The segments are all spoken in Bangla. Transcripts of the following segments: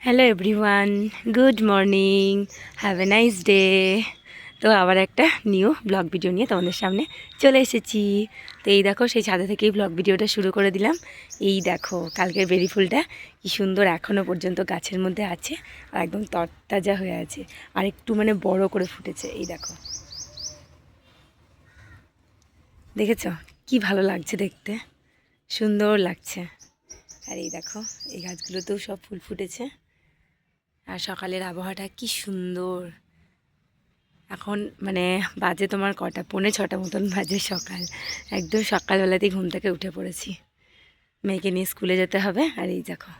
Hello everyone, good morning, have a nice day. তো আবার একটা নিউ ব্লগ ভিডিও নিয়ে তোমাদের সামনে চলে এসেছি। তো এই দেখো, সেই ছাদে থেকেই ব্লগ ভিডিওটা শুরু করে দিলাম। এই দেখো, কালকের বেরি ফুলটা কি সুন্দর এখনও পর্যন্ত গাছের মধ্যে আছে, আর একদম তরতাজা হয়ে আছে, আর একটু মানে বড় করে ফুটেছে। এই দেখো, দেখেছো কি ভালো লাগছে দেখতে, সুন্দর লাগছে। আর এই দেখো, এই গাছগুলোতেও সব ফুল ফুটেছে। আর সকালের আবহাওয়াটা কি সুন্দর। এখন মানে বাজে তোমার কটা, 5:45 মতন বাজে সকাল। একদম সকালবেলাতেই ঘুম থেকে উঠে পড়েছি। মেয়েকে নিয়ে স্কুলে যেতে হবে। আর এই দেখো,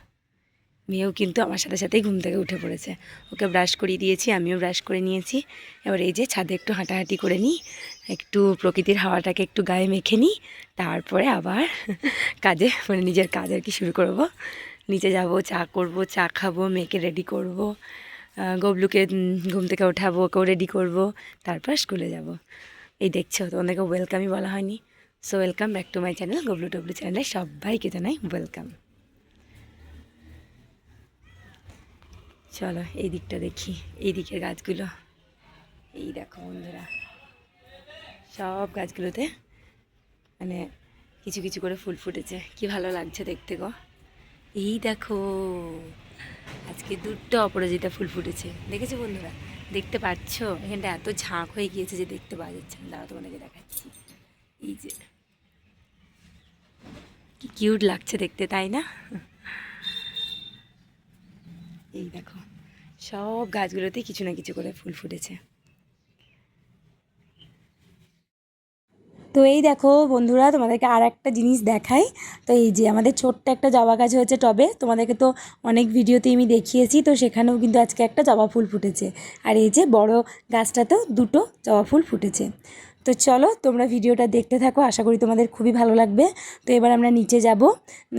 মেয়েও কিন্তু আমার সাথে সাথেই ঘুম থেকে উঠে পড়েছে। ওকে ব্রাশ করিয়ে দিয়েছি, আমিও ব্রাশ করে নিয়েছি। এবার এই যে ছাদে একটু হাঁটাহাঁটি করে নিই, একটু প্রকৃতির হাওয়াটাকে একটু গায়ে মেখে নিই, তারপরে আবার কাজে মানে নিজের কাজ আর কি শুরু করব। নিচে যাব, চা করব, চা খাবো, মেয়েকে রেডি করব, গবলুকে ঘুম থেকে ওঠাবো, ওকেও রেডি করব, তারপর স্কুলে যাব। এই দেখছো, তোমাদেরকে ওয়েলকামই বলা হয়নি। So welcome back to my channel, Goblu Toblu চ্যানেলে সবাইকে জানাই ওয়েলকাম। চলো এই দিকটা দেখি, এই দিকের গাছগুলো। এই দেখো বন্ধুরা, সব গাছগুলোতে মানে কিছু কিছু করে ফুল ফুটেছে, কি ভালো লাগছে দেখতে গো। এই দেখো, আজকে দুটো অপরাজিতা ফুল ফুটেছে, দেখেছো বন্ধুরা? দেখতে পাচ্ছ? এখানটা এত ঝাঁক হয়ে গিয়েছে যে দেখতে পাওয়া যাচ্ছে না। দাঁড়াও, তোমাদেরকে দেখাচ্ছি। এই যে কি কিউট লাগছে দেখতে, তাই না? এই দেখো, সব গাছগুলোতে কিছু না কিছু করে ফুল ফুটেছে। তো এই দেখো বন্ধুরা, তোমাদেরকে আর একটা জিনিস দেখাই। তো এই যে আমাদের ছোট্ট একটা জবা গাছ হয়েছে টবে, তোমাদেরকে তো অনেক ভিডিওতে আমি দেখিয়েছি। তো সেখানেও কিন্তু আজকে একটা জবা ফুল ফুটেছে। আর এই যে বড় গাছটাতেও দুটো জবা ফুল ফুটেছে। তো চলো তোমরা ভিডিওটা দেখতে থাকো, আশা করি তোমাদের খুবই ভালো লাগবে। তো এবার আমরা নিচে যাব।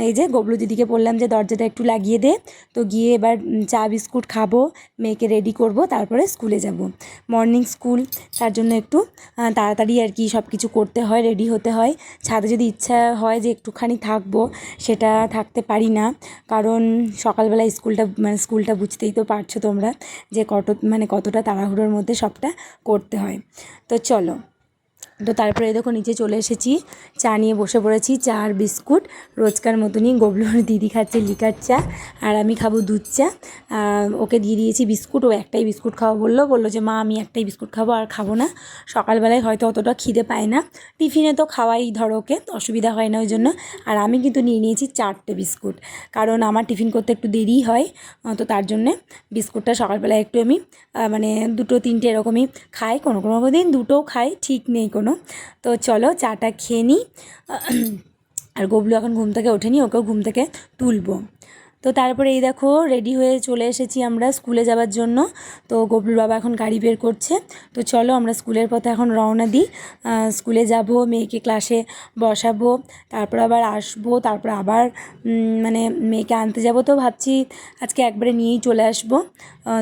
এই যে গবলু দিদিকে বললাম যে দরজাটা একটু লাগিয়ে দে। তো গিয়ে এবার চা বিস্কুট খাবো, মেয়েকে রেডি করব, তারপরে স্কুলে যাব। মর্নিং স্কুল, তার জন্য একটু তাড়াতাড়ি আর কি সব কিছু করতে হয়, রেডি হতে হয়। ছাদে যদি ইচ্ছা হয় যে একটুখানি থাকবো, সেটা থাকতে পারি না, কারণ সকালবেলা স্কুলটা বুঝতেই তো পারছো তোমরা যে কতটা তাড়াহুড়োর মধ্যে সবটা করতে হয়। তো চলো, তো তারপরে দেখো নিচে চলে এসেছি, চা নিয়ে বসে পড়েছি, চা আর বিস্কুট রোজকার মতনই। গবলুর দিদি খাচ্ছে লিকার চা, আর আমি খাবো দুধ চা। ওকে দিয়ে দিয়েছি বিস্কুট, ও একটাই বিস্কুট খাবো বললো যে মা আমি একটাই বিস্কুট খাবো, আর খাবো না। সকালবেলায় হয়তো অতটা খিদে পায় না, টিফিনে তো খাওয়াই ধরো ওকে, অসুবিধা হয় না ওই জন্য। আর আমি কিন্তু নিয়ে নিয়েছি 4টে বিস্কুট, কারণ আমার টিফিন করতে একটু দেরি হয়। তো তার জন্যে বিস্কুটটা সকালবেলায় একটু আমি মানে 2-3টে এরকমই খাই, কোনো কোনো দিন 2টোও খাই, ঠিক নেই কোনো। তো চলো চাটা খেয়ে নিই। আর গবলু এখন ঘুম থেকে ওঠেনি, ওকেও ঘুম থেকে তুলবো। তো তারপরে এই দেখো রেডি হয়ে চলে এসেছি আমরা স্কুলে যাওয়ার জন্য। তো গবলুর বাবা এখন গাড়ি বের করছে। তো চলো আমরা স্কুলের পথে এখন রওনা দিই। স্কুলে যাব, মেয়েকে ক্লাসে বসাবো, তারপর আবার আসবো, তারপর আবার মানে মেয়েকে আনতে যাব। তো ভাবছি আজকে একবারে নিয়েই চলে আসবো।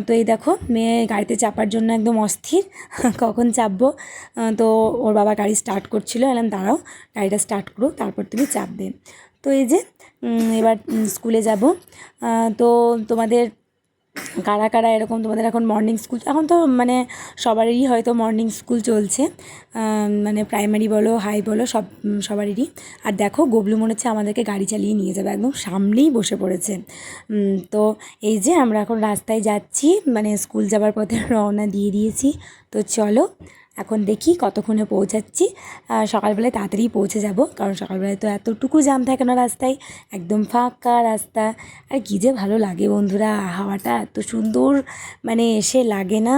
তো এই দেখো মেয়ে গাড়িতে চাপার জন্য একদম অস্থির, কখন চাপবো। তো ওর বাবা গাড়ি স্টার্ট করছিলো, এলাম দাঁড়াও গাড়িটা স্টার্ট করো, তারপর তুমি চাপবে। তো এই যে এবার স্কুলে যাব। তো তোমাদের কারা কারা এরকম, তোমাদের এখন মর্নিং স্কুল, এখন তো মানে সবারই হয়তো মর্নিং স্কুল চলছে, মানে প্রাইমারি বলো হাই বলো সবারই। আর দেখো গবলু মনে হচ্ছে আমাদেরকে গাড়ি চালিয়ে নিয়ে যাবে, একদম সামনেই বসে পড়েছে। তো এই যে আমরা এখন রাস্তায় যাচ্ছি, মানে স্কুল যাবার পথে রওনা দিয়ে দিয়েছি। তো চলো এখন দেখি কতক্ষণে পৌঁছাচ্ছি। সকালবেলায় তাড়াতাড়ি পৌঁছে যাব, কারণ সকালবেলায় তো এতটুকু জ্যাম থাকে না রাস্তায়, একদম ফাঁকা রাস্তা। আর কী যে ভালো লাগে বন্ধুরা, হাওয়াটা এত সুন্দর মানে এসে লাগে না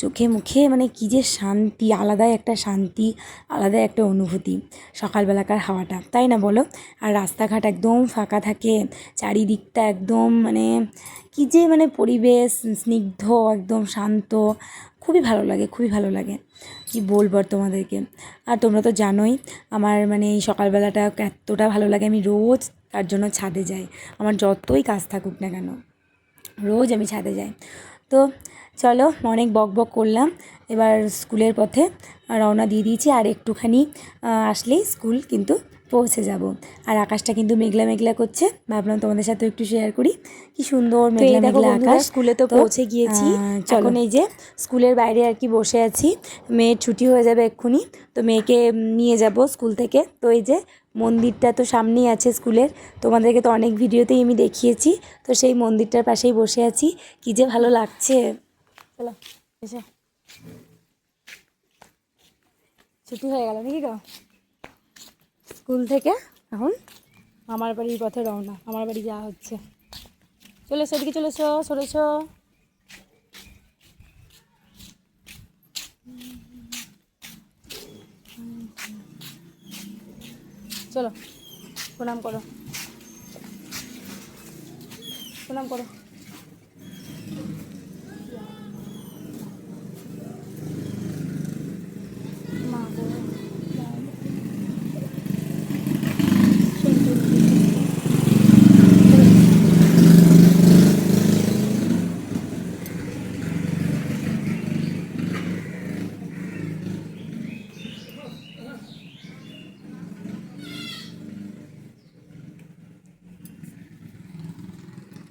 চোখে মুখে, মানে কী যে শান্তি, আলাদাই একটা শান্তি, আলাদাই একটা অনুভূতি সকালবেলাকার হাওয়াটা, তাই না বলো? আর রাস্তাঘাট একদম ফাঁকা থাকে, চারিদিকটা একদম মানে কী যে মানে পরিবেশ স্নিগ্ধ, একদম শান্ত, খুবই ভালো লাগে, খুবই ভালো লাগে, কি বলবো আর তোমাদেরকে। আর তোমরা তো জানোই আমার মানে এই সকালবেলাটা এতটা ভালো লাগে, আমি রোজ তার জন্য ছাদে যাই, আমার যতই কাজ থাকুক না কেন, রোজ আমি ছাদে যাই। তো চলো অনেক বক বক করলাম, এবার স্কুলের পথে রওনা দিয়ে দিয়েছি, আর একটুখানি আসলেই স্কুল কিন্তু পৌঁছে যাব। আর আকাশটা কিন্তু মেঘলা মেঘলা করছে, ভাবলাম তোমাদের সাথে একটু শেয়ার করি কি সুন্দর মেঘলা মেঘলা আকাশ। স্কুলে তো পৌঁছে গিয়েছি, এখন এই যে স্কুলের বাইরে আর কি বসে আছি। মেয়ের ছুটি হয়ে যাবে এক্ষুনি, তো মেয়েকে নিয়ে যাব স্কুল থেকে। তো এই যে মন্দিরটা তো সামনেই আছে স্কুলের, তোমাদেরকে তো অনেক ভিডিওতেই আমি দেখিয়েছি। তো সেই মন্দিরটার পাশেই বসে আছি, কি যে ভালো লাগছে। চলো এসে ছুটি হয়ে গেল নাকি গো স্কুল থেকে, এখন মামার বাড়ির পথে রওনা। মামার বাড়ি যাওয়া হচ্ছে। চলে এসো, এদিকে চলে এসো, সরেছ। চলো প্রণাম করো, প্রণাম করো।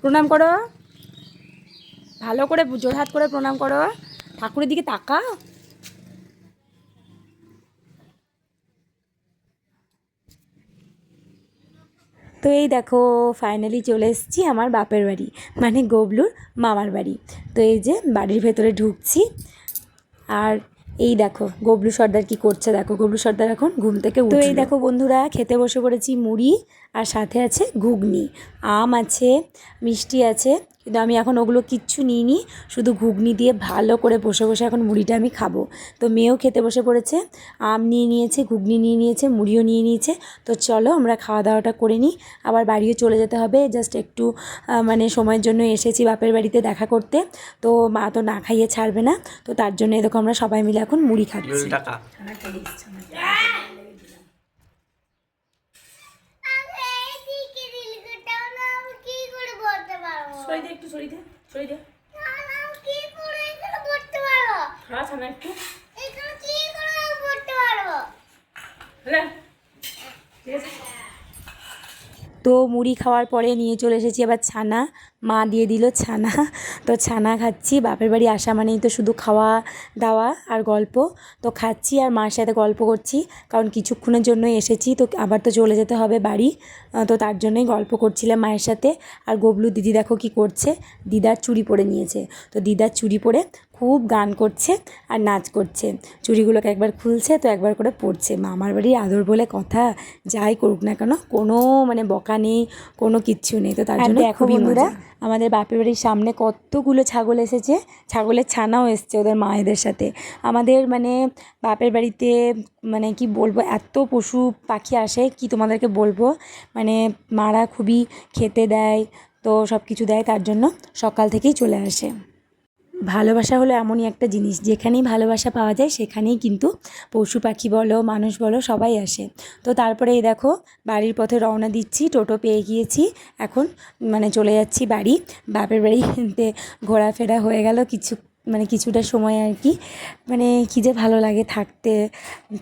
প্রণাম করো, ভালো করে জোরহাত করে প্রণাম করো। ঠাকুরের দিকে তাকা। তো এই দেখো ফাইনালি চলে এসেছি আমার বাপের বাড়ি, মানে গবলুর মামার বাড়ি। তো এই যে বাড়ির ভেতরে ঢুকছি, আর এই দেখো গবলু সর্দার কি করছে। দেখো গবলু সর্দার এখন ঘুম থেকে উঠলো। তো এই দেখো বন্ধুরা খেতে বসে পড়েছি মুড়ি, আর সাথে আছে ঘুগনি, আম আছে, মিষ্টি আছে, কিন্তু আমি এখন ওগুলো কিচ্ছু নিইনি, শুধু ঘুগনি দিয়ে ভালো করে বসে বসে এখন মুড়িটা আমি খাবো। তো মেয়েও খেতে বসে পড়েছে, আম নিয়ে নিয়েছে, ঘুগনি নিয়ে নিয়েছে, মুড়িও নিয়ে নিয়েছে। তো চলো আমরা খাওয়া দাওয়াটা করে নিই, আবার বাড়িও চলে যেতে হবে। জাস্ট একটু মানে সময়ের জন্য এসেছি বাপের বাড়িতে দেখা করতে, তো মা তো না খাইয়ে ছাড়বে না। তো তার জন্য এরকম আমরা সবাই মিলে এখন মুড়ি খাচ্ছি। একটু সরি দে, সরি দে। একটু তো মুড়ি খাওয়ার পরে নিয়ে চলে এসেছি আবার ছানা, মা দিয়ে দিল ছানা। তো ছানা খাচ্ছি, বাপের বাড়ি আসা মানেই তো শুধু খাওয়া দাওয়া আর গল্প। তো খাচ্ছি আর মার সাথে গল্প করছি, কারণ কিছুক্ষণের জন্য এসেছি, তো আবার তো চলে যেতে হবে বাড়ি। তো তার জন্যই গল্প করছিলাম মায়ের সাথে। আর গবলু দিদি দেখো কি করছে, দিদার চুড়ি পরে নিয়েছে। তো দিদার চুড়ি পরে খুব গান করছে আর নাচ করছে, চুড়িগুলোকে একবার খুলছে তো একবার করে পরছে। মামার বাড়ির আদর বলে কথা, যাই করুক না কেন কোনো মানে বকা নেই, কোনো কিচ্ছু নেই। তো তার জন্য দেখো বন্ধুরা আমাদের বাপের বাড়ির সামনে কতগুলো ছাগল এসেছে, ছাগলের ছানাও এসছে ওদের মায়েদের সাথে। আমাদের মানে বাপের বাড়িতে মানে কি বলবো, এত পশু পাখি আসে কি তোমাদেরকে বলবো, মানে মারা খুবই খেতে দেয়, তো সব কিছু দেয়, তার জন্য সকাল থেকেই চলে আসে। ভালোবাসা হলো এমনই একটা জিনিস, যেখানেই ভালোবাসা পাওয়া যায় সেখানেই কিন্তু পশু পাখি বলো মানুষ বলো সবাই আসে। তো তারপরে এই দেখো বাড়ির পথে রওনা দিচ্ছি, টোটো পেয়ে গিয়েছি, এখন মানে চলে যাচ্ছি বাড়ি। বাপের বাড়িতে ঘোরাফেরা হয়ে গেল কিছু, মানে কিছুটা সময় আর কি, মানে কী যে ভালো লাগে থাকতে,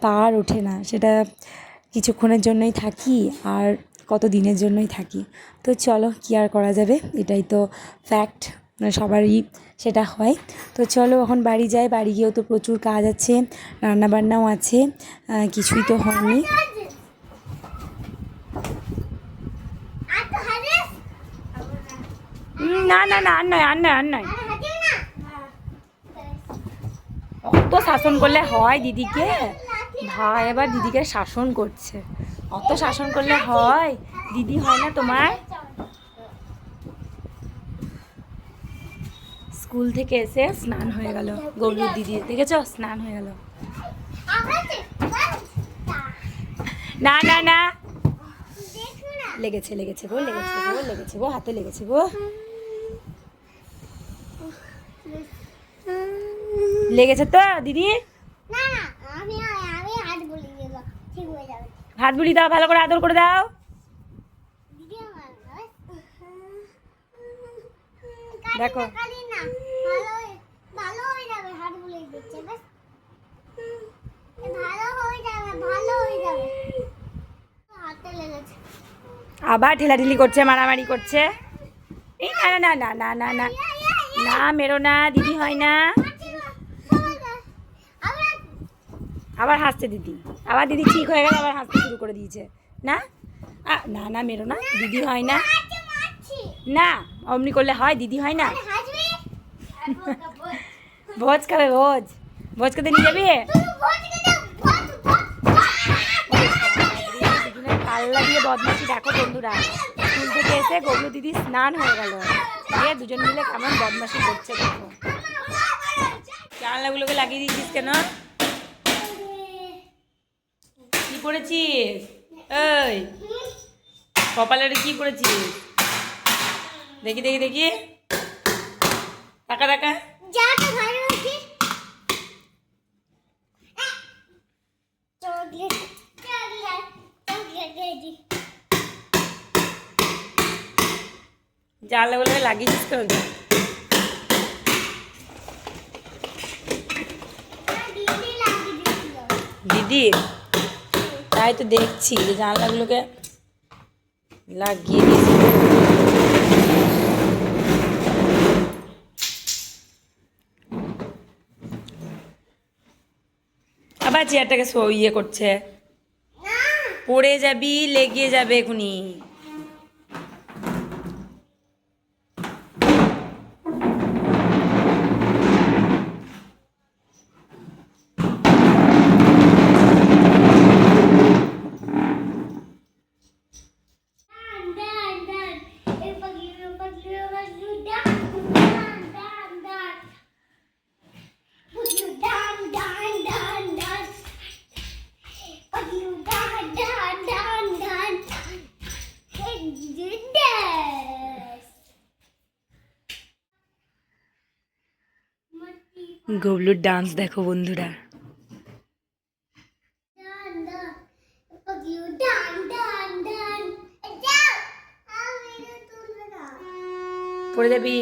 পার ওঠে না। সেটা কিছুক্ষণের জন্যই থাকি আর কত দিনের জন্যই থাকি। তো চলো কী আর করা যাবে, এটাই তো ফ্যাক্ট, মানে সবারই সেটা হয়। তো চলো এখন বাড়ি যাই, বাড়ি গিয়েও তো প্রচুর কাজ আছে, রান্নাবান্নাও আছে, কিছুই তো হয়নি। না না না আর নয়, আর নয়, আর নয়, অত শাসন করলে হয় দিদিকে, ভাই এবার দিদিকে শাসন করছে, অত শাসন করলে হয়, দিদি হয় না তোমার। স্কুল থেকে এসে স্নান হয়ে গেল গৌরীর দিদি, দেখেছ স্নান হয়ে গেল। না না না লেগেছে, লেগেছে গো, লেগেছে গো, লেগেছে গো, হাতে লেগেছে গো, লেগেছে তো দিদি। হাত বুলিয়ে দাও, ভালো করে আদর করে দাও। দেখো আবার ঠেলাঠেলি করছে, মারামারি করছে। এই না না না না না না না, মেরো না, দিদি হয় না। আবার হাসছে দিদি, আবার দিদি ঠিক হয়ে গেল, আবার হাসতে শুরু করে দিয়েছে। না না না, মেরো না, দিদি হয় না। না অমনি করলে হয়, দিদি হয় না। ভোজ খাবে, ভোজ ভোজ খেতে নিয়ে যাবি? পাল্লা দিয়ে বদমাশি দেখো বন্ধুরা। স্কুল থেকে এসে গবলু দিদি স্নান হয়ে গেল, দিয়ে দুজন মিলে কেমন বদমাশি করছে দেখো। জানলাগুলোকে লাগিয়ে দিয়েছিস কেন? কি করেছিস? এই কপালের কি করেছিস? দেখি দেখি দেখি, টাকা টাকা জানলাগুলোকে লাগিয়েছিস কেন? দিদি তাই তো দেখছি যে জানলাগুলোকে লাগিয়ে দিয়েছি। আবার চেয়ারটাকে ইয়ে করছে, পড়ে যাবি, লেগে যাবে এখুনি। গবলুর ডান্স দেখো বন্ধুরা। পড়ে যাবি,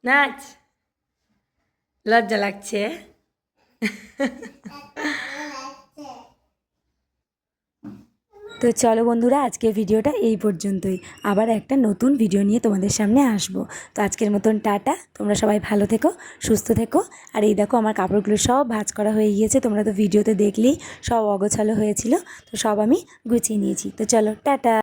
নাচ। লজ্জা লাগছে। তো চলো বন্ধুরা, আজকের ভিডিওটা এই পর্যন্তই। আবার একটা নতুন ভিডিও নিয়ে তোমাদের সামনে আসবো। তো আজকের মতন টাটা, তোমরা সবাই ভালো থেকো, সুস্থ থেকো। আর এই দেখো আমার কাপড়গুলো সব ভাঁজ করা হয়ে গিয়েছে, তোমরা তো ভিডিওতে দেখলেই সব অগোছালো হয়েছিল, তো সব আমি গুছিয়ে নিয়েছি। তো চলো টাটা।